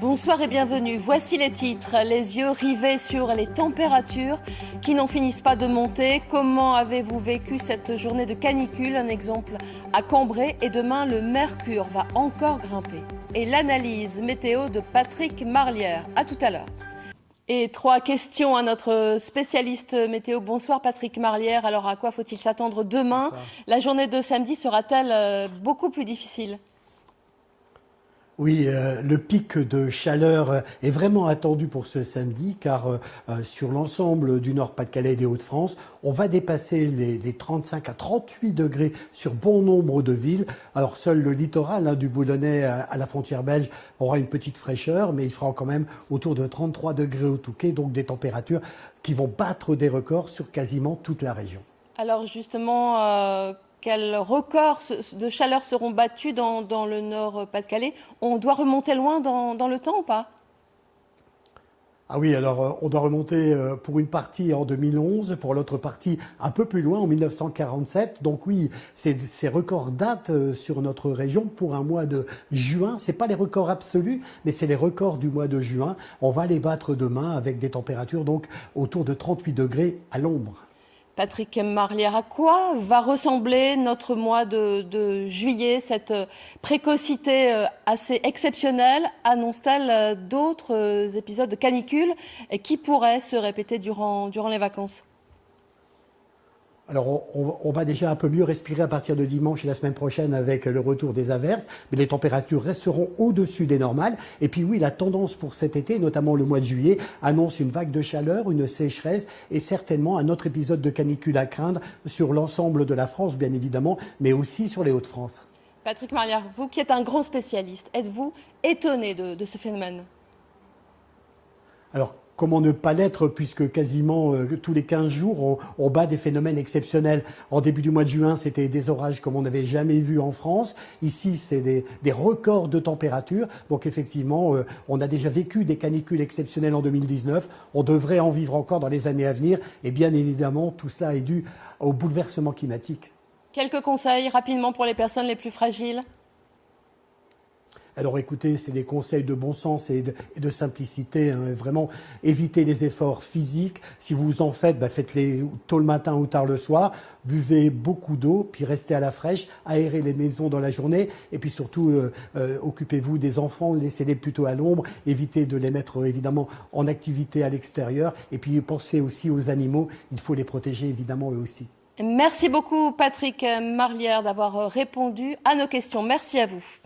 Bonsoir et bienvenue. Voici les titres. Les yeux rivés sur les températures qui n'en finissent pas de monter. Comment avez-vous vécu cette journée de canicule? Un exemple à Cambrai. Et demain, le mercure va encore grimper. Et l'analyse météo de Patrick Marlière. À tout à l'heure. Et 3 questions à notre spécialiste météo. Bonsoir Patrick Marlière. Alors à quoi faut-il s'attendre demain? Bonsoir. La journée de samedi sera-t-elle beaucoup plus difficile? Oui, le pic de chaleur est vraiment attendu pour ce samedi car sur l'ensemble du Nord-Pas-de-Calais et des Hauts-de-France, on va dépasser les 35 à 38 degrés sur bon nombre de villes. Alors seul le littoral du Boulonnais à la frontière belge aura une petite fraîcheur, mais il fera quand même autour de 33 degrés au Touquet, donc des températures qui vont battre des records sur quasiment toute la région. Alors justement, quels records de chaleur seront battus dans le Nord-Pas-de-Calais? On doit remonter loin dans le temps ou pas? Ah oui, alors on doit remonter pour une partie en 2011, pour l'autre partie un peu plus loin en 1947. Donc oui, ces records datent sur notre région pour un mois de juin. C'est pas les records absolus, mais c'est les records du mois de juin. On va les battre demain avec des températures donc autour de 38 degrés à l'ombre. Patrick Marlière, à quoi va ressembler notre mois de juillet? Cette précocité assez exceptionnelle annonce-t-elle d'autres épisodes de canicule qui pourraient se répéter durant les vacances? Alors on va déjà un peu mieux respirer à partir de dimanche et la semaine prochaine avec le retour des averses, mais les températures resteront au-dessus des normales. Et puis oui, la tendance pour cet été, notamment le mois de juillet, annonce une vague de chaleur, une sécheresse et certainement un autre épisode de canicule à craindre sur l'ensemble de la France, bien évidemment, mais aussi sur les Hauts-de-France. Patrick Marlière, vous qui êtes un grand spécialiste, êtes-vous étonné de ce phénomène? Alors, comment ne pas l'être puisque quasiment tous les 15 jours, on bat des phénomènes exceptionnels. En début du mois de juin, c'était des orages comme on n'avait jamais vu en France. Ici, c'est des records de température. Donc effectivement, on a déjà vécu des canicules exceptionnelles en 2019. On devrait en vivre encore dans les années à venir. Et bien évidemment, tout ça est dû au bouleversement climatique. Quelques conseils rapidement pour les personnes les plus fragiles? Alors écoutez, c'est des conseils de bon sens et de simplicité. Vraiment, évitez les efforts physiques. Si vous en faites, faites-les tôt le matin ou tard le soir. Buvez beaucoup d'eau, puis restez à la fraîche. Aérez les maisons dans la journée. Et puis surtout, occupez-vous des enfants. Laissez-les plutôt à l'ombre. Évitez de les mettre évidemment en activité à l'extérieur. Et puis pensez aussi aux animaux. Il faut les protéger évidemment eux aussi. Merci beaucoup Patrick Marlière d'avoir répondu à nos questions. Merci à vous.